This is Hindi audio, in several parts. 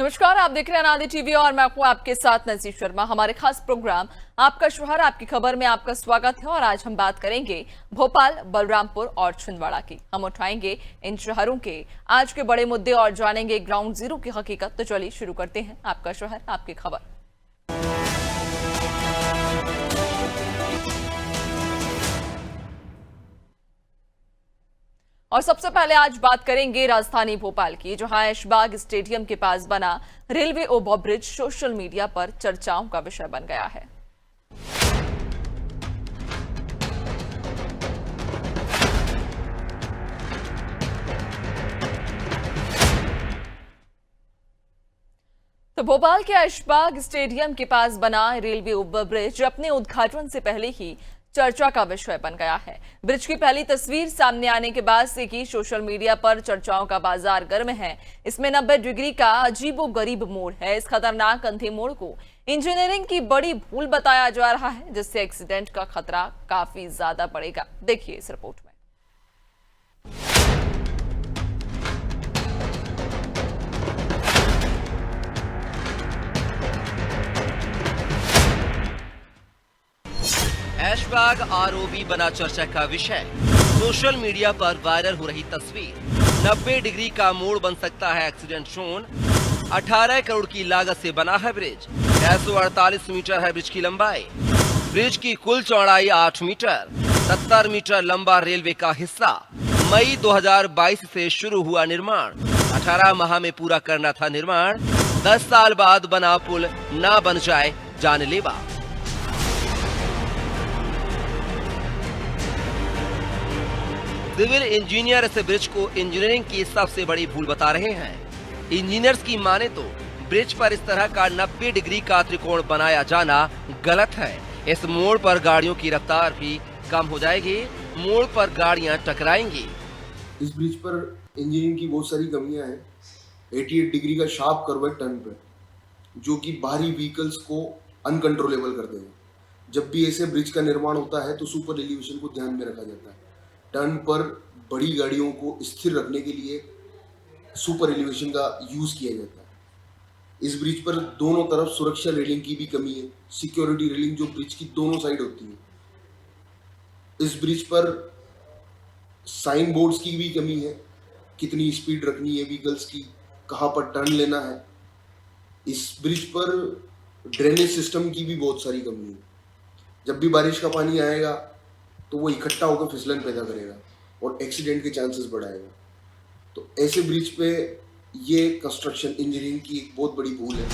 नमस्कार, आप देख रहे हैं अनादि टीवी और मैं हूं आपके साथ नजीर शर्मा। हमारे खास प्रोग्राम आपका शहर आपकी खबर में आपका स्वागत है और आज हम बात करेंगे भोपाल, बलरामपुर और छिंदवाड़ा की। हम उठाएंगे इन शहरों के आज के बड़े मुद्दे और जानेंगे ग्राउंड जीरो की हकीकत। तो चलिए शुरू करते हैं आपका शहर आपकी खबर। और सबसे पहले आज बात करेंगे राजधानी भोपाल की, जहां ऐशबाग स्टेडियम के पास बना रेलवे ओवरब्रिज सोशल मीडिया पर चर्चाओं का विषय बन गया है। तो भोपाल के ऐशबाग स्टेडियम के पास बना रेलवे ओवरब्रिज अपने उद्घाटन से पहले ही चर्चा का विषय बन गया है। ब्रिज की पहली तस्वीर सामने आने के बाद से ही सोशल मीडिया पर चर्चाओं का बाजार गर्म है। इसमें 90 डिग्री का अजीबोगरीब मोड़ है। इस खतरनाक अंधे मोड़ को इंजीनियरिंग की बड़ी भूल बताया जा रहा है, जिससे एक्सीडेंट का खतरा काफी ज्यादा बढ़ेगा। देखिए इस रिपोर्ट में। ऐशबाग आरओबी बना चर्चा का विषय। सोशल मीडिया पर वायरल हो रही तस्वीर। 90 डिग्री का मोड़ बन सकता है एक्सीडेंट जोन। 18 करोड़ की लागत से बना है ब्रिज। 648 मीटर है ब्रिज की लंबाई। ब्रिज की कुल चौड़ाई 8 मीटर। 70 मीटर लंबा रेलवे का हिस्सा। मई 2022 से शुरू हुआ निर्माण। 18 माह में पूरा करना था निर्माण। 10 साल बाद बना पुल ना बन जाए जानलेवा। सिविल इंजीनियर इस ब्रिज को इंजीनियरिंग की सबसे बड़ी भूल बता रहे हैं। इंजीनियर्स की माने तो ब्रिज पर इस तरह का 90 डिग्री का त्रिकोण बनाया जाना गलत है। इस मोड़ पर गाड़ियों की रफ्तार भी कम हो जाएगी। मोड़ पर गाड़ियां टकराएंगी। इस ब्रिज पर इंजीनियरिंग की बहुत सारी कमियां हैं। 88 डिग्री का शार्प कर्व है टर्न पे, जो कि बाहरी व्हीकल्स को अनकंट्रोलेबल कर देगा। जब भी ऐसे ब्रिज का निर्माण होता है तो सुपर एलिवेशन को ध्यान में रखा जाता है। टर्न पर बड़ी गाड़ियों को स्थिर रखने के लिए सुपर एलिवेशन का यूज किया जाता है। इस ब्रिज पर दोनों तरफ सुरक्षा रेलिंग की भी कमी है। सिक्योरिटी रेलिंग जो ब्रिज की दोनों साइड होती है। इस ब्रिज पर साइन बोर्ड्स की भी कमी है। कितनी स्पीड रखनी है व्हीकल्स की, कहाँ पर टर्न लेना है। इस ब्रिज पर ड्रेनेज सिस्टम की भी बहुत सारी कमी है। जब भी बारिश का पानी आएगा तो वो इकट्ठा होकर फिसलन पैदा करेगा और एक्सीडेंट के चांसेस बढ़ाएगा। तो ऐसे ब्रिज पे ये कंस्ट्रक्शन इंजीनियरिंग की एक बहुत बड़ी भूल है।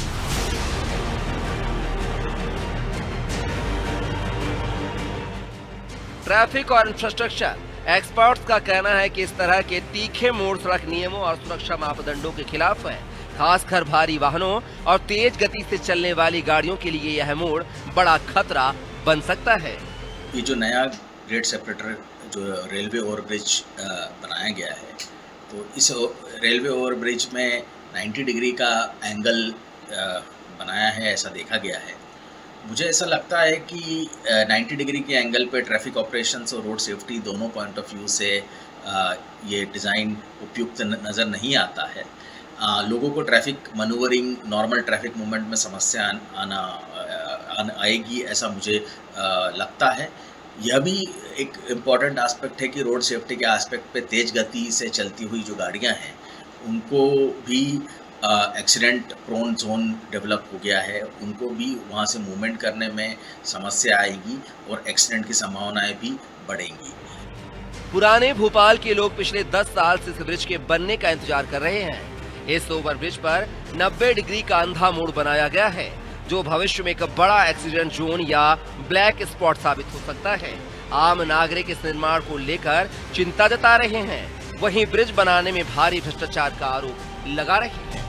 ट्रैफिक और इंफ्रास्ट्रक्चर एक्सपर्ट्स का कहना है कि इस तरह के तीखे मोड़ सड़क नियमों और सुरक्षा मापदंडों के खिलाफ है। खासकर भारी वाहनों और तेज गति से चलने वाली गाड़ियों के लिए यह मोड़ बड़ा खतरा बन सकता है। ये जो नया ग्रेड सेपरेटर जो रेलवे ओवरब्रिज बनाया गया है, तो इस रेलवे ओवरब्रिज में 90 डिग्री का एंगल बनाया है, ऐसा देखा गया है। मुझे ऐसा लगता है कि 90 डिग्री के एंगल पे ट्रैफिक ऑपरेशंस और रोड सेफ्टी दोनों पॉइंट ऑफ व्यू से ये डिज़ाइन उपयुक्त नज़र नहीं आता है। लोगों को traffic manoeuvring, normal traffic movement में समस्या आएगी, ऐसा मुझे लगता है। यह भी एक इम्पॉर्टेंट एस्पेक्ट है कि रोड सेफ्टी के एस्पेक्ट पे तेज़ गति से चलती हुई जो गाड़ियां हैं उनको भी एक्सीडेंट प्रोन जोन डेवलप हो गया है। उनको भी वहां से मूवमेंट करने में समस्या आएगी और एक्सीडेंट की संभावनाएं भी बढ़ेंगी। पुराने भोपाल के लोग पिछले 10 साल से इस ब्रिज के बनने का इंतजार कर रहे हैं। इस ओवरब्रिज पर 90 डिग्री का अंधा मोड़ बनाया गया है, जो भविष्य में एक बड़ा एक्सीडेंट जोन या ब्लैक स्पॉट साबित हो सकता है। आम नागरिक इस निर्माण को लेकर चिंता जता रहे हैं। वहीं ब्रिज बनाने में भारी भ्रष्टाचार का आरोप लगा रहे हैं।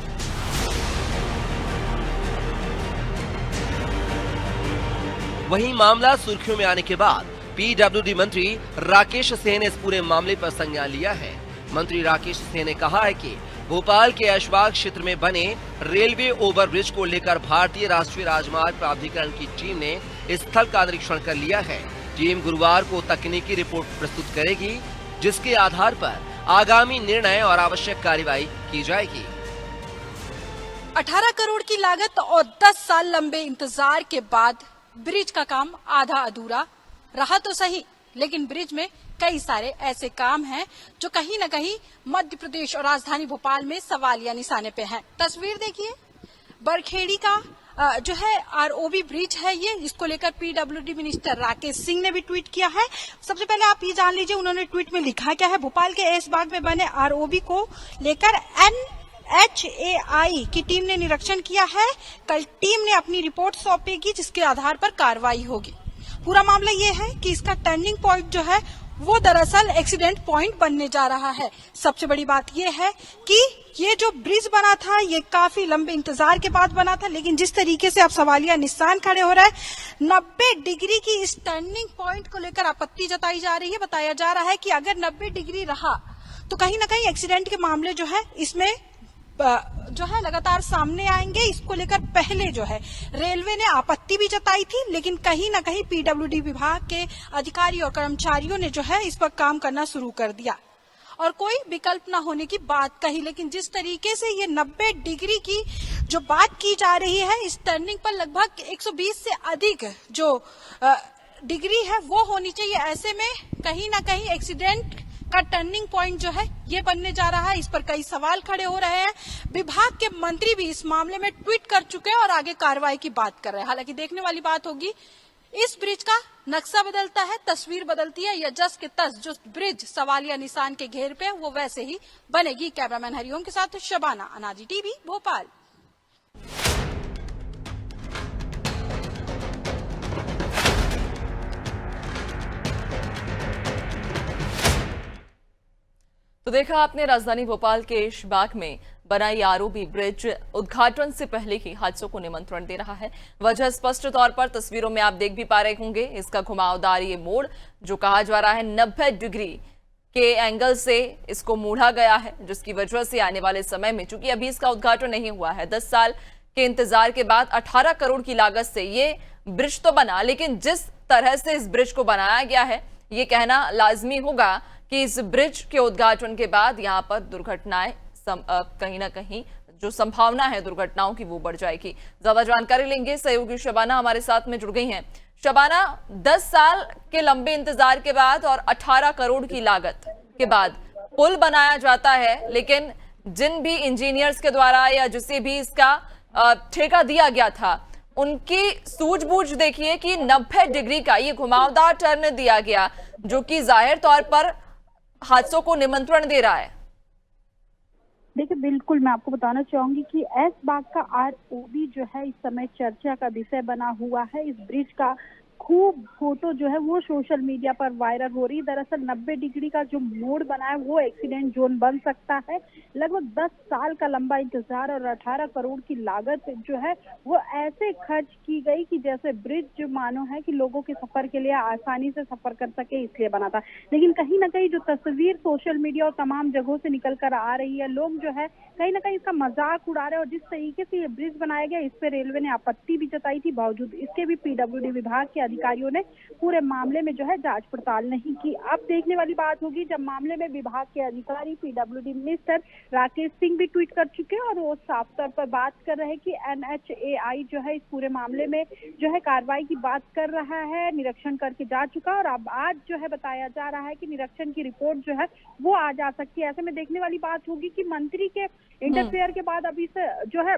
वहीं मामला सुर्खियों में आने के बाद पीडब्ल्यूडी मंत्री राकेश सिंह ने इस पूरे मामले पर संज्ञान लिया है। मंत्री राकेश सिंह ने कहा है कि भोपाल के ऐशबाग क्षेत्र में बने रेलवे ओवरब्रिज को लेकर भारतीय राष्ट्रीय राजमार्ग प्राधिकरण की टीम ने स्थल का निरीक्षण कर लिया है। टीम गुरुवार को तकनीकी रिपोर्ट प्रस्तुत करेगी, जिसके आधार पर आगामी निर्णय और आवश्यक कार्रवाई की जाएगी। 18 करोड़ की लागत और 10 साल लंबे इंतजार के बाद ब्रिज का काम आधा अधूरा रहा तो सही, लेकिन ब्रिज में कई सारे ऐसे काम हैं जो कहीं न कहीं मध्य प्रदेश और राजधानी भोपाल में सवालिया निशाने पे हैं। तस्वीर देखिए, बरखेड़ी का जो है आरओबी ब्रिज है ये, इसको लेकर पीडब्ल्यूडी मिनिस्टर राकेश सिंह ने भी ट्वीट किया है। सबसे पहले आप ये जान लीजिए उन्होंने ट्वीट में लिखा क्या है। भोपाल के ऐशबाग में बने आरओबी को लेकर NHAI की टीम ने निरीक्षण किया है। कल टीम ने अपनी रिपोर्ट सौंपेगी जिसके आधार पर कार्रवाई होगी। पूरा मामला ये है कि इसका टर्निंग पॉइंट जो है वो दरअसल एक्सीडेंट पॉइंट बनने जा रहा है। सबसे बड़ी बात ये है कि ये जो ब्रिज बना था ये काफी लंबे इंतजार के बाद बना था, लेकिन जिस तरीके से अब सवालिया निशान खड़े हो रहा है, 90 डिग्री की इस टर्निंग पॉइंट को लेकर आपत्ति जताई जा रही है। बताया जा रहा है कि अगर 90 डिग्री रहा तो कहीं ना कहीं एक्सीडेंट के मामले जो है इसमें जो है लगातार सामने आएंगे। इसको लेकर पहले जो है रेलवे ने आपत्ति भी जताई थी, लेकिन कहीं ना कहीं पीडब्ल्यूडी विभाग के अधिकारी और कर्मचारियों ने जो है इस पर काम करना शुरू कर दिया और कोई विकल्प न होने की बात कही। लेकिन जिस तरीके से ये 90 डिग्री की जो बात की जा रही है, इस टर्निंग पर लगभग 120 से अधिक जो डिग्री है वो होनी चाहिए। ऐसे में कहीं ना कहीं एक्सीडेंट का टर्निंग पॉइंट जो है ये बनने जा रहा है। इस पर कई सवाल खड़े हो रहे हैं। विभाग के मंत्री भी इस मामले में ट्वीट कर चुके हैं और आगे कार्रवाई की बात कर रहे हैं। हालांकि देखने वाली बात होगी, इस ब्रिज का नक्शा बदलता है, तस्वीर बदलती है, या जस के तस जो ब्रिज सवालिया निशान के घेर पे वो वैसे ही बनेगी। कैमरामैन हरिओम के साथ शबाना, अनाजी टीवी, भोपाल। तो देखा आपने राजधानी भोपाल के ऐशबाग में बनाई आरओबी ब्रिज उद्घाटन से पहले ही हादसों को निमंत्रण दे रहा है। वजह स्पष्ट तौर पर तस्वीरों में आप देख भी पा रहे होंगे। इसका घुमावदार ये मोड़ जो कहा जा रहा है 90 डिग्री के एंगल से इसको मोड़ा गया है, जिसकी वजह से आने वाले समय में, चूंकि अभी इसका उद्घाटन नहीं हुआ है, 10 साल के इंतजार के बाद 18 करोड़ की लागत से ये ब्रिज तो बना, लेकिन जिस तरह से इस ब्रिज को बनाया गया है ये कहना लाजमी होगा कि इस ब्रिज के उद्घाटन के बाद यहाँ पर दुर्घटनाएं कहीं ना कहीं जो संभावना है दुर्घटनाओं की वो बढ़ जाएगी। ज्यादा जानकारी लेंगे, सहयोगी शबाना हमारे साथ में जुड़ गई हैं। शबाना, 10 साल के लंबे इंतजार के बाद और 18 करोड़ की लागत के बाद पुल बनाया जाता है, लेकिन जिन भी इंजीनियर्स के द्वारा या जिसे भी इसका ठेका दिया गया था उनकी सूझबूझ देखिए कि 90 डिग्री का ये घुमावदार टर्न दिया गया, जो कि जाहिर तौर पर हादसों को निमंत्रण दे रहा है। देखिए, बिल्कुल मैं आपको बताना चाहूंगी कि ऐशबाग का आरओबी जो है इस समय चर्चा का विषय बना हुआ है। इस ब्रिज का खूब फोटो जो है वो सोशल मीडिया पर वायरल हो रही है। दरअसल 90 डिग्री का जो मोड़ बना है वो एक्सीडेंट जोन बन सकता है। लगभग 10 साल का लंबा इंतजार और 18 करोड़ की लागत जो है वो ऐसे खर्च की गई कि जैसे ब्रिज जो मानो है कि लोगों के सफर के लिए आसानी से सफर कर सके, इसलिए बना था। लेकिन कहीं ना कहीं जो तस्वीर सोशल मीडिया और तमाम जगहों से निकल कर आ रही है, लोग जो है कहीं ना कहीं इसका मजाक उड़ा रहे हैं। और जिस तरीके से ये ब्रिज बनाया गया इस पर रेलवे ने आपत्ति भी जताई थी, बावजूद इसके भी पीडब्ल्यूडी विभाग के अधिकारियों ने पूरे मामले में जो है जांच पड़ताल नहीं की। अब देखने वाली बात होगी जब मामले में विभाग के अधिकारी पीडब्ल्यूडी मिनिस्टर राकेश सिंह भी ट्वीट कर चुके हैं और वो साफ तौर पर बात कर रहे हैं कि NHAI जो है इस पूरे मामले में जो है कार्रवाई की बात कर रहा है, निरीक्षण करके जा चुका और अब आज जो है बताया जा रहा है कि निरीक्षण की रिपोर्ट जो है वो आ जा सकती है। ऐसे में देखने वाली बात होगी कि मंत्री के इंटरफेयर के बाद अभी से जो है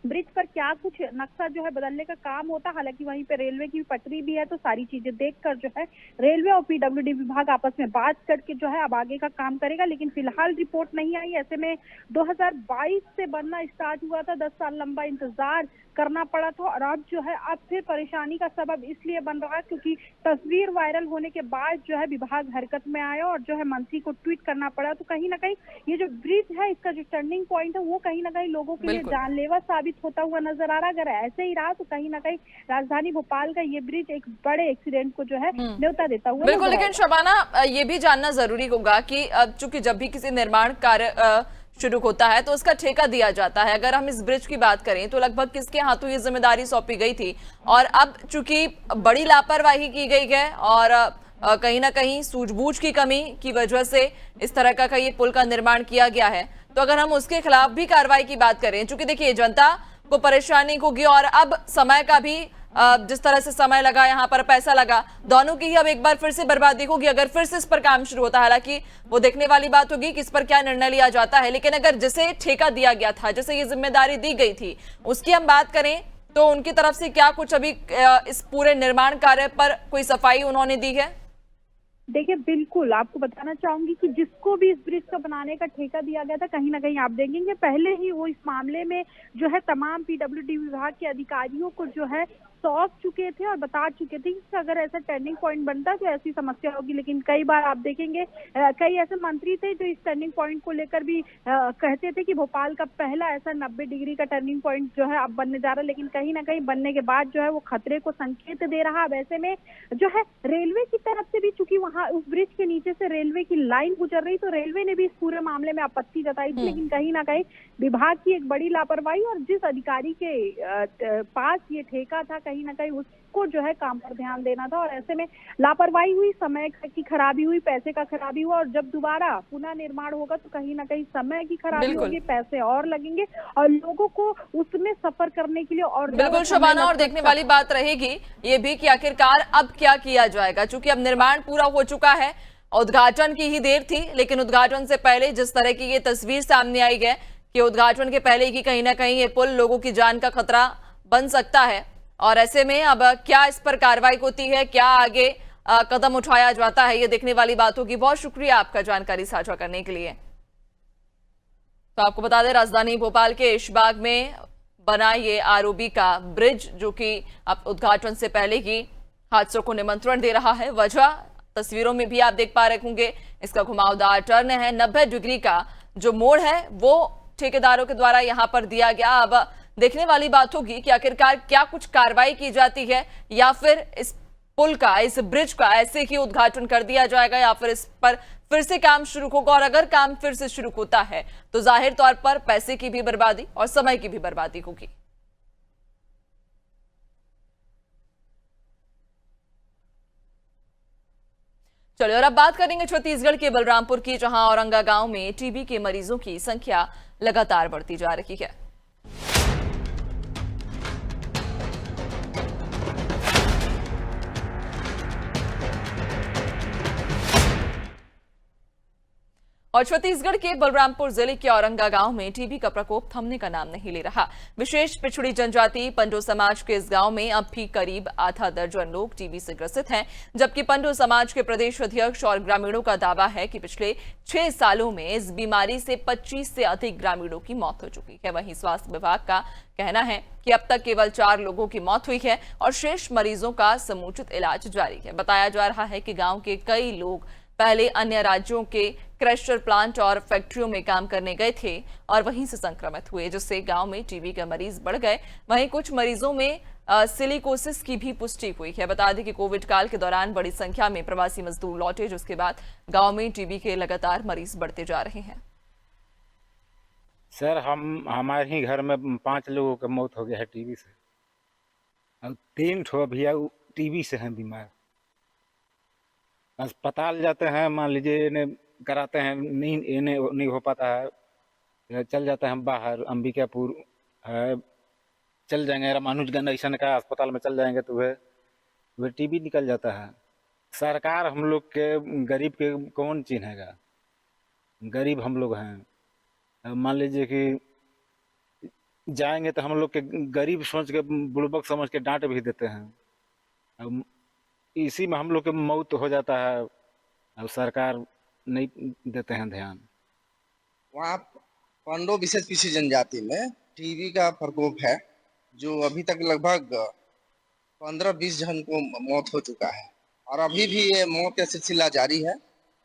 ब्रिज पर क्या कुछ नक्शा जो है बदलने का काम होता। हालांकि वहीं पे रेलवे की पटरी भी है, तो सारी चीजें देखकर जो है रेलवे और पीडब्ल्यूडी विभाग आपस में बात करके जो है अब आगे का काम करेगा। लेकिन फिलहाल रिपोर्ट नहीं आई। ऐसे में 2022 से बनना स्टार्ट हुआ था, 10 साल लंबा इंतजार करना पड़ा था और अब जो है अब फिर परेशानी का सबब इसलिए बन रहा है क्योंकि तस्वीर वायरल होने के बाद जो है विभाग हरकत में आया और जो है मंत्री को ट्वीट करना पड़ा। तो कहीं ना कहीं ये जो ब्रिज है इसका जो टर्निंग पॉइंट है वो कहीं ना कहीं लोगों के लिए जानलेवा साबित होता हुआ नजर आ रहा है। अगर ऐसे ही रहा तो कहीं ना कहीं राजधानी भोपाल का ये ब्रिज एक बड़े एक्सीडेंट को जो है न्योता देता हुआ। बिल्कुल, लेकिन शबाना ये भी जानना जरूरी होगा कि चूंकि जब भी किसी निर्माण कार्य शुरू होता है तो उसका ठेका दिया जाता है। अगर हम इस ब्रिज की बात करें तो लगभग किसके हाथों ये जिम्मेदारी सौंपी गई थी, और अब चूंकि बड़ी लापरवाही की गई है और कहीं ना कहीं सूझबूझ की कमी की वजह से इस तरह का ये पुल का निर्माण किया गया है, तो अगर हम उसके खिलाफ भी कार्रवाई की बात करें, चूंकि देखिए जनता को परेशानी होगी और अब समय का भी जिस तरह से समय लगा, यहाँ पर पैसा लगा, दोनों की ही अब एक बार फिर से बर्बादी होगी अगर फिर से इस पर काम शुरू होता है। हालांकि वो देखने वाली बात होगी कि इस पर क्या निर्णय लिया जाता है, लेकिन अगर जिसे ठेका दिया गया था, जिसे ये जिम्मेदारी दी गई थी, उसकी हम बात करें तो उनकी तरफ से क्या कुछ अभी इस पूरे निर्माण कार्य पर कोई सफाई उन्होंने दी है? देखिए बिल्कुल आपको बताना चाहूंगी कि जिसको भी इस ब्रिज का बनाने का ठेका दिया गया था, कहीं ना कहीं आप देखेंगे पहले ही वो इस मामले में जो है तमाम पीडब्ल्यूडी विभाग के अधिकारियों को जो है सौंप चुके थे और बता चुके थे कि अगर ऐसा टर्निंग पॉइंट बनता तो ऐसी समस्या होगी। लेकिन कई बार आप देखेंगे कई ऐसे मंत्री थे जो इस टर्निंग पॉइंट को लेकर भी कहते थे कि भोपाल का पहला ऐसा 90 डिग्री का टर्निंग पॉइंट जो है अब बनने जा रहा है, लेकिन कहीं ना कहीं बनने के बाद जो है वो खतरे को संकेत दे रहा। अब ऐसे में जो है रेलवे की तरफ से भी, चूंकि वहां उस ब्रिज के नीचे से रेलवे की लाइन गुजर रही, तो रेलवे ने भी इस पूरे मामले में आपत्ति जताई थी। लेकिन कहीं ना कहीं विभाग की एक बड़ी लापरवाही और जिस अधिकारी के पास ये ठेका था, कहीं ना कहीं उसको जो है काम पर ध्यान देना था और ऐसे में लापरवाही हुई, समय की खराबी हुई, पैसे का खराबी हुआ और जब दोबारा पुनः निर्माण होगा तो कहीं ना कहीं समय की खराबी होगी, पैसे और लगेंगे और लोगों को उसमें सफर करने के लिए और बिल्कुल शबाना, और देखने वाली बात रहेगी ये भी कि आखिरकार अब क्या किया जाएगा, क्योंकि अब निर्माण पूरा हो चुका है, उद्घाटन की ही देर थी, लेकिन उद्घाटन से पहले जिस तरह की ये तस्वीर सामने आई है कि उद्घाटन के पहले ही कहीं ना कहीं ये पुल लोगों की जान का खतरा बन सकता है। और ऐसे में अब क्या इस पर कार्रवाई होती है, क्या आगे कदम उठाया जाता है, ये देखने वाली बात होगी। बहुत शुक्रिया आपका जानकारी साझा करने के लिए। तो आपको बता दें राजधानी भोपाल के इशबाग में बना ये आरओबी का ब्रिज, जो कि अब उद्घाटन से पहले ही हादसों को निमंत्रण दे रहा है। वजह तस्वीरों में भी आप देख पा रहे होंगे, इसका घुमावदार टर्न है, 90 डिग्री का जो मोड़ है वो ठेकेदारों के द्वारा यहां पर दिया गया। अब देखने वाली बात होगी कि आखिरकार क्या कुछ कार्रवाई की जाती है या फिर इस पुल का, इस ब्रिज का ऐसे ही उद्घाटन कर दिया जाएगा या फिर इस पर फिर से काम शुरू होगा। और अगर काम फिर से शुरू होता है तो जाहिर तौर पर पैसे की भी बर्बादी और समय की भी बर्बादी होगी। चलिए और अब बात करेंगे छत्तीसगढ़ के बलरामपुर की, जहां औरंगा गांव में टीबी के मरीजों की संख्या लगातार बढ़ती जा रही है। और छत्तीसगढ़ के बलरामपुर जिले के औरंगा गांव में टीबी का प्रकोप थमने का नाम नहीं ले रहा। विशेष पिछड़ी जनजाति पंडो समाज के इस गांव में अब भी करीब आधा दर्जन लोग टीबी से ग्रसित हैं, जबकि पंडो समाज के प्रदेश अध्यक्ष और ग्रामीणों का दावा है कि पिछले 6 सालों में इस बीमारी से 25 से अधिक ग्रामीणों की मौत हो चुकी है। वहीं स्वास्थ्य विभाग का कहना है कि अब तक केवल 4 लोगों की मौत हुई है और शेष मरीजों का समुचित इलाज जारी है। बताया जा रहा है कि गाँव के कई लोग पहले अन्य राज्यों के क्रशर प्लांट और फैक्ट्रियों में काम करने गए थे और वहीं से संक्रमित हुए, जिससे गांव में टीबी के मरीज बढ़ गए। वहीं कुछ मरीजों में सिलिकोसिस की भी पुष्टि हुई है। बता दें कि कोविड काल के दौरान बड़ी संख्या में प्रवासी मजदूर लौटे, जिसके बाद गांव में टीबी के लगातार मरीज बढ़ते जा रहे हैं। सर हमारे ही घर में 5 लोगों की मौत हो गया है टीबी से और 3 ठो भैया टीबी से हैं बीमार। अस्पताल जाते हैं, मान लीजिए इन्हें कराते हैं, नहीं हो पाता है, चल जाते हैं बाहर, अंबिकापुर है, चल जाएंगे रामानुजगंज ऐसा का अस्पताल में चल जाएंगे तो वह टीबी निकल जाता है। सरकार हम लोग के गरीब के कौन चिन्हेगा, गरीब हम लोग हैं। मान लीजिए कि जाएंगे तो हम लोग के गरीब सोच के, बुड़बक समझ के डांट भी देते हैं, इसी में हम लोग के मौत हो जाता है और सरकार नहीं देते हैं ध्यान। वहाँ पंडो विशेष पिछड़ी जनजाति में टीबी का प्रकोप है, जो अभी तक लगभग 15-20 जन को मौत हो चुका है और अभी भी ये मौत का सिलसिला जारी है।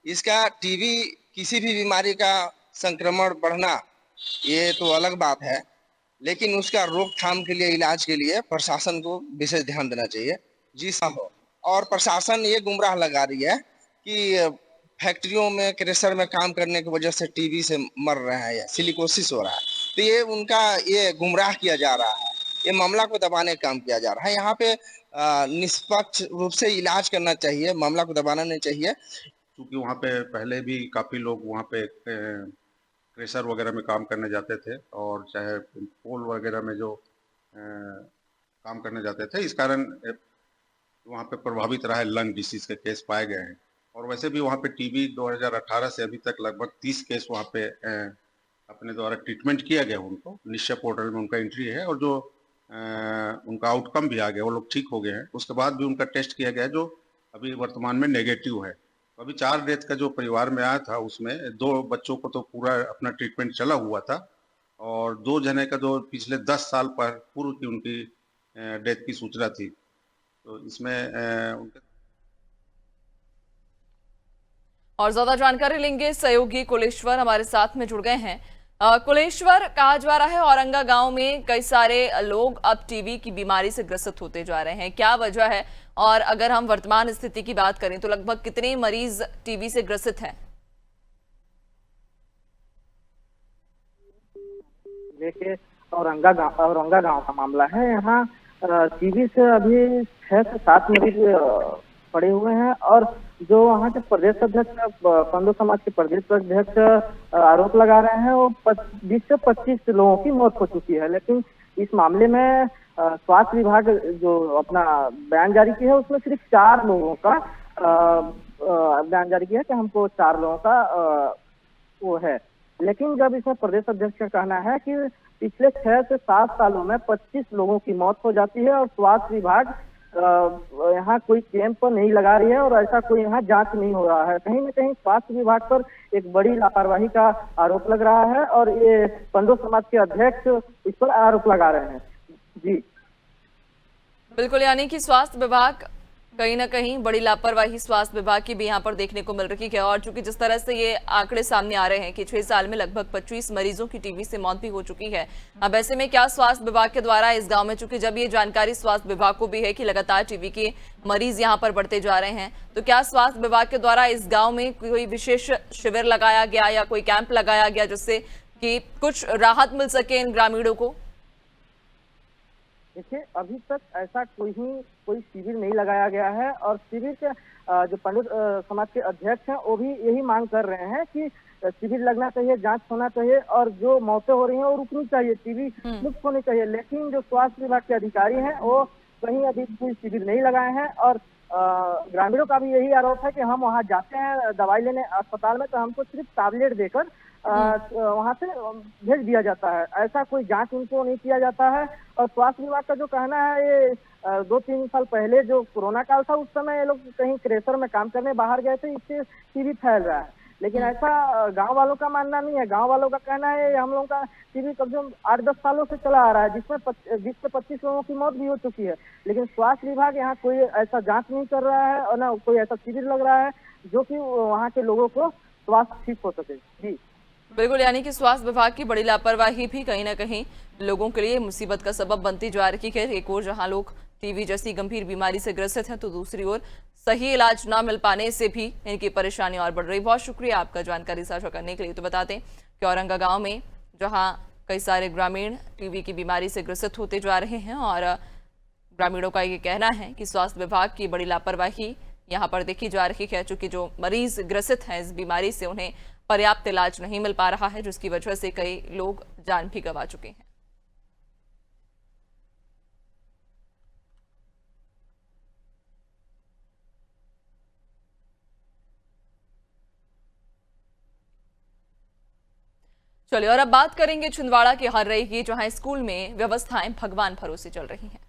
इसका टीबी किसी भी बीमारी का संक्रमण बढ़ना ये तो अलग बात है, लेकिन उसका रोकथाम के लिए, इलाज के लिए प्रशासन को विशेष ध्यान देना चाहिए। जी साहब, और प्रशासन ये गुमराह लगा रही है कि फैक्ट्रियों में, क्रेशर में काम करने की वजह से टीबी से मर रहे हैं या सिलिकोसिस हो रहा है, तो ये उनका ये गुमराह किया जा रहा है, ये मामला को दबाने का काम किया जा रहा है। यहाँ पे निष्पक्ष रूप से इलाज करना चाहिए, मामला को दबाना नहीं चाहिए। क्योंकि वहाँ पे पहले भी काफ़ी लोग वहाँ पे क्रेशर वगैरह में काम करने जाते थे और चाहे पोल वगैरह में जो काम करने जाते थे, इस कारण वहाँ पे प्रभावित रहा है, लंग डिसीज के केस पाए गए हैं। और वैसे भी वहाँ पे टीबी 2018 से अभी तक लगभग 30 केस वहाँ पे अपने द्वारा ट्रीटमेंट किया गया। उनको निश्चय पोर्टल में उनका एंट्री है और जो उनका आउटकम भी आ गया, वो लोग ठीक हो गए हैं। उसके बाद भी उनका टेस्ट किया गया जो अभी वर्तमान में नेगेटिव है। तो अभी 4 डेथ का जो परिवार में आया था उसमें 2 बच्चों को तो पूरा अपना ट्रीटमेंट चला हुआ था और 2 जने का जो पिछले 10 साल पूर्व की उनकी डेथ की सूचना थी। तो इसमें उनके और ज्यादा जानकारी लेंगे, सहयोगी कुलेश्वर हमारे साथ में जुड़ गए हैं। कुलेश्वर, कहा जा रहा है औरंगा गांव में कई सारे लोग अब टीबी की बीमारी से ग्रसित होते जा रहे हैं, क्या वजह है? और अगर हम वर्तमान स्थिति की बात करें तो लगभग कितने मरीज टीबी से ग्रसित हैं? देखिए, औरंगा गांव का मामला है। यहाँ टीबी से अभी 6 से 7 मरीज पड़े हुए हैं और जो वहाँ के प्रदेश अध्यक्ष पंडो समाज के प्रदेश अध्यक्ष आरोप लगा रहे हैं, वो 20 से 25 लोगों की मौत हो चुकी है। लेकिन इस मामले में स्वास्थ्य विभाग जो अपना बयान जारी किया है, उसमें सिर्फ 4 लोगों का बयान जारी किया है कि हमको 4 लोगों का वो है। लेकिन जब इसमें प्रदेश अध्यक्ष का कहना है कि पिछले 6 से 7 सालों में 25 लोगों की मौत हो जाती है और स्वास्थ्य विभाग यहाँ कोई कैंप नहीं लगा रही है और ऐसा कोई यहाँ जांच नहीं हो रहा है, कहीं न कहीं स्वास्थ्य विभाग पर एक बड़ी लापरवाही का आरोप लग रहा है और ये पंडो समाज के अध्यक्ष इस पर आरोप लगा रहे हैं। जी बिल्कुल, यानी कि स्वास्थ्य विभाग कहीं ना कहीं बड़ी लापरवाही स्वास्थ्य विभाग की भी यहाँ पर देखने को मिल रही है। और चूंकि जिस तरह से ये आंकड़े सामने आ रहे हैं कि 6 साल में लगभग 25 मरीजों की टीबी से मौत भी हो चुकी है, अब ऐसे में क्या स्वास्थ्य विभाग के द्वारा इस गांव में, चूंकि जब ये जानकारी स्वास्थ्य विभाग को भी है कि लगातार टीबी के मरीज यहाँ पर बढ़ते जा रहे हैं, तो क्या स्वास्थ्य विभाग के द्वारा इस गाँव में कोई विशेष शिविर लगाया गया या कोई कैंप लगाया गया जिससे कि कुछ राहत मिल सके इन ग्रामीणों को? देखिए, अभी तक ऐसा कोई शिविर नहीं लगाया गया है और शिविर के जो पंडित समाज के अध्यक्ष हैं वो भी यही मांग कर रहे हैं कि शिविर लगना चाहिए, जांच होना चाहिए और जो मौतें हो रही हैं वो रुकनी चाहिए, टीबी मुक्त होनी चाहिए। लेकिन जो स्वास्थ्य विभाग के अधिकारी हैं वो कहीं अभी कोई शिविर नहीं लगाए हैं और ग्रामीणों का भी यही आरोप है कि हम वहाँ जाते हैं दवाई लेने अस्पताल में तो हमको सिर्फ टैबलेट देकर वहाँ से भेज दिया जाता है, ऐसा कोई जांच उनको नहीं किया जाता है। और स्वास्थ्य विभाग का जो कहना है, ये 2-3 साल पहले जो कोरोना काल था उस समय ये लोग कहीं क्रेशर में काम करने बाहर गए थे, इससे टीबी फैल रहा है। लेकिन ऐसा गांव वालों का मानना नहीं है। गांव वालों का कहना है हम लोगों का टीबी कम से कम 8-10 सालों से चला आ रहा है, जिसमें 20 से 25 लोगों की मौत भी हो चुकी है। लेकिन स्वास्थ्य विभाग यहाँ कोई ऐसा जांच नहीं कर रहा है और न कोई ऐसा शिविर लग रहा है जो कि वहाँ के लोगों को स्वास्थ्य ठीक हो सके। जी बिल्कुल, यानी कि स्वास्थ्य विभाग की बड़ी लापरवाही भी कहीं ना कहीं लोगों के लिए मुसीबत का सबब बनती जा रही है। एक ओर जहां लोग टीबी जैसी गंभीर बीमारी से ग्रसित हैं तो दूसरी ओर सही इलाज ना मिल पाने से भी इनकी परेशानी और बढ़ रही। बहुत शुक्रिया आपका जानकारी साझा करने के लिए। तो बता दें कि औरंगा गांव में जहां कई सारे ग्रामीण टीबी की बीमारी से ग्रसित होते जा रहे हैं और ग्रामीणों का ये कहना है कि स्वास्थ्य विभाग की बड़ी लापरवाही यहाँ पर देखी जा रही है। चूंकि जो मरीज ग्रसित हैं इस बीमारी से उन्हें पर्याप्त इलाज नहीं मिल पा रहा है, जिसकी वजह से कई लोग जान भी गंवा चुके हैं। चलिए, और अब बात करेंगे छिंदवाड़ा के हर्रई की, जहां स्कूल में व्यवस्थाएं भगवान भरोसे चल रही हैं।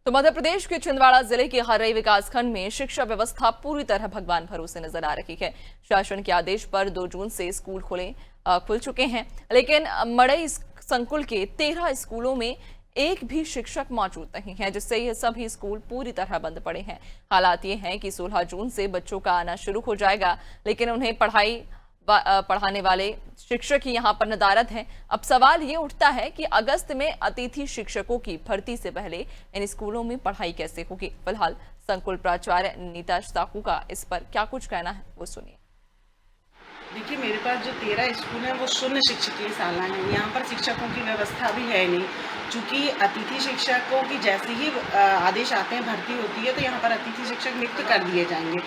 तो मध्य प्रदेश के छिंदवाड़ा जिले के हर्रई विकासखंड में शिक्षा व्यवस्था पूरी तरह भगवान भरोसे नजर आ रही है। शासन के आदेश पर 2 जून से स्कूल खुल चुके हैं, लेकिन मड़ई संकुल के 13 स्कूलों में एक भी शिक्षक मौजूद नहीं है, जिससे ये सभी स्कूल पूरी तरह बंद पड़े हैं। हालात ये हैं कि 16 जून से बच्चों का आना शुरू हो जाएगा, लेकिन उन्हें पढ़ाने वाले शिक्षक ही यहाँ पर नदारद हैं। अब सवाल ये उठता है कि अगस्त में अतिथि शिक्षकों की भर्ती से पहले इन स्कूलों में पढ़ाई कैसे होगी। फिलहाल संकुल प्राचार्य नीता साहू का इस पर क्या कुछ कहना है, वो सुनिए। देखिए, मेरे पास जो 13 स्कूल हैं वो शून्य शिक्षकीय शाला हैं। यहाँ पर शिक्षकों की व्यवस्था भी है नहीं। चूँकि अतिथि शिक्षकों की जैसे ही आदेश आते हैं, भर्ती होती है, तो यहाँ पर अतिथि शिक्षक नियुक्त कर दिए जाएंगे।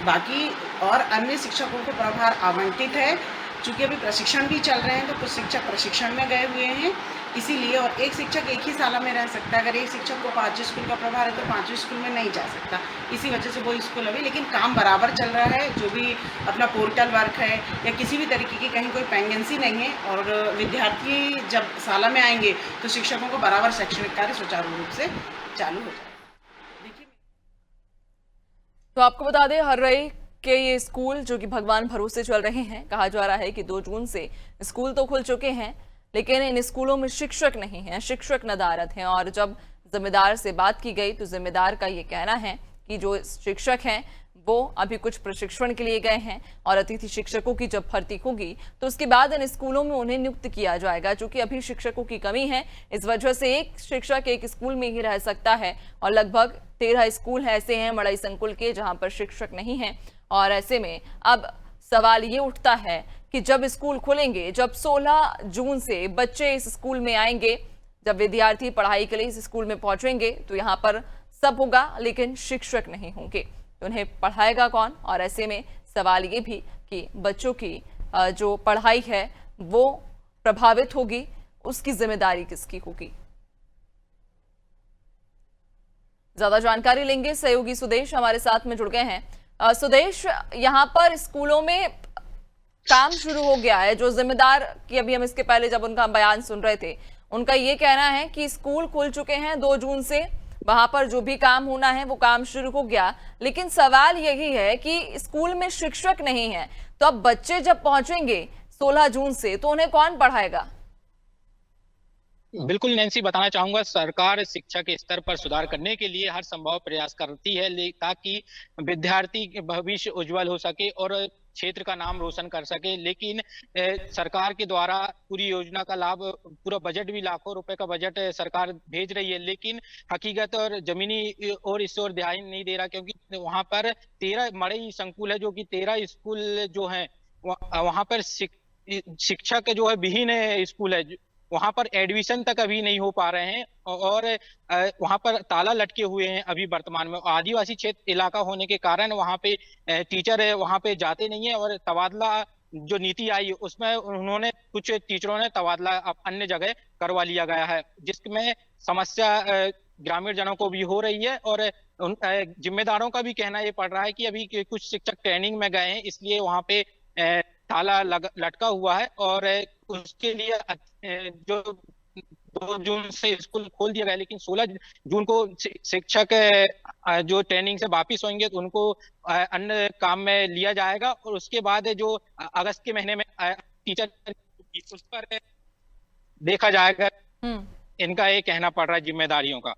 बाकी और अन्य शिक्षकों को प्रभार आवंटित है। चूँकि अभी प्रशिक्षण भी चल रहे हैं, तो कुछ शिक्षक प्रशिक्षण में गए हुए हैं, इसीलिए। और एक शिक्षक एक ही शाला में रह सकता है। अगर एक शिक्षक को 5 स्कूल का प्रभार है तो 5वीं स्कूल में नहीं जा सकता। इसी वजह से वो स्कूल अभी, लेकिन काम बराबर चल रहा है। जो भी अपना पोर्टल वर्क है या किसी भी तरीके की कहीं कोई पेंडेंसी नहीं है, और विद्यार्थी जब शाला में आएंगे तो शिक्षकों को बराबर शैक्षणिक कार्य सुचारू रूप से चालू हो जाए। देखिए, तो आपको बता दें, हर रही के ये स्कूल जो कि भगवान भरोसे चल रहे हैं। कहा जा रहा है कि 2 जून से स्कूल तो खुल चुके हैं, लेकिन इन स्कूलों में शिक्षक नहीं हैं, शिक्षक नदारद हैं। और जब जिम्मेदार से बात की गई तो जिम्मेदार का ये कहना है कि जो शिक्षक हैं वो अभी कुछ प्रशिक्षण के लिए गए हैं, और अतिथि शिक्षकों की जब भर्ती होगी तो उसके बाद इन स्कूलों में उन्हें नियुक्त किया जाएगा। चूंकि अभी शिक्षकों की कमी है, इस वजह से एक शिक्षक एक स्कूल में ही रह सकता है, और लगभग 13 स्कूल ऐसे हैं मड़ई संकुल के जहां पर शिक्षक नहीं हैं। और ऐसे में अब सवाल ये उठता है कि जब स्कूल खुलेंगे, जब 16 जून से बच्चे इस स्कूल में आएंगे, जब विद्यार्थी पढ़ाई के लिए इस स्कूल में पहुंचेंगे, तो यहाँ पर सब होगा लेकिन शिक्षक नहीं होंगे, तो उन्हें पढ़ाएगा कौन? और ऐसे में सवाल ये भी कि बच्चों की जो पढ़ाई है वो प्रभावित होगी, उसकी जिम्मेदारी किसकी होगी? ज्यादा जानकारी लेंगे, सहयोगी सुदेश हमारे साथ में जुड़ गए हैं। सुदेश, यहाँ पर स्कूलों में काम शुरू हो गया है। जो जिम्मेदार की अभी हम इसके पहले जब उनका बयान सुन रहे थे, उनका ये कहना है कि स्कूल खुल चुके हैं 2 जून से, वहां पर जो भी काम होना है वो काम शुरू हो गया। लेकिन सवाल यही है कि स्कूल में शिक्षक नहीं है, तो अब बच्चे जब पहुंचेंगे 16 जून से तो उन्हें कौन पढ़ाएगा? बिल्कुल नैन्सी, बताना चाहूंगा, सरकार शिक्षा के स्तर पर सुधार करने के लिए हर संभव प्रयास करती है ताकि विद्यार्थी के भविष्य उज्जवल हो सके और क्षेत्र का नाम रोशन कर सके। लेकिन सरकार के द्वारा पूरी योजना का लाभ, पूरा बजट भी लाखों रुपए का बजट सरकार भेज रही है, लेकिन हकीकत और जमीनी और इस ओर ध्यान नहीं दे रहा, क्योंकि वहां पर 13 मड़ई संकुल है, जो कि 13 स्कूल जो है वहां पर शिक्षक जो है विहीन स्कूल है, वहां पर एडमिशन तक अभी नहीं हो पा रहे हैं, और वहां पर ताला लटके हुए हैं अभी वर्तमान में। आदिवासी क्षेत्र इलाका होने के कारण वहां पे टीचर वहां पे जाते नहीं है, और तबादला जो नीति आई उसमें उन्होंने कुछ टीचरों ने तबादला अन्य जगह करवा लिया गया है, जिसमें समस्या ग्रामीण जनों को भी हो रही है। और जिम्मेदारों का भी कहना ये पड़ रहा है कि अभी कुछ शिक्षक ट्रेनिंग में गए हैं, इसलिए वहां पे ताला लटका हुआ है, और उसके लिए जो 2 जून से स्कूल खोल दिया गया, लेकिन 16 जून को शिक्षक जो ट्रेनिंग से वापिस होंगे तो उनको अन्य काम में लिया जाएगा, और उसके बाद जो अगस्त के महीने में टीचर उस पर देखा जाएगा। इनका ये कहना पड़ रहा है जिम्मेदारियों का।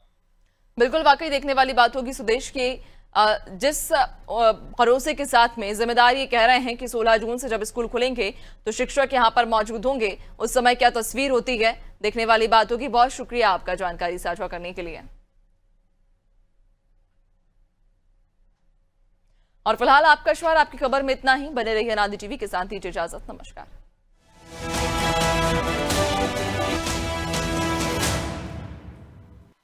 बिल्कुल, वाकई देखने वाली बात होगी सुदेश की जिस भरोसे के साथ में जिम्मेदार ये कह रहे हैं कि 16 जून से जब स्कूल खुलेंगे तो शिक्षक यहाँ पर मौजूद होंगे, उस समय क्या तस्वीर होती है, देखने वाली बात होगी। बहुत शुक्रिया आपका जानकारी साझा करने के लिए। और फिलहाल आपका शहर आपकी खबर में इतना ही। बने रहिए अनादि टीवी के साथ, दीजिए इजाजत। नमस्कार।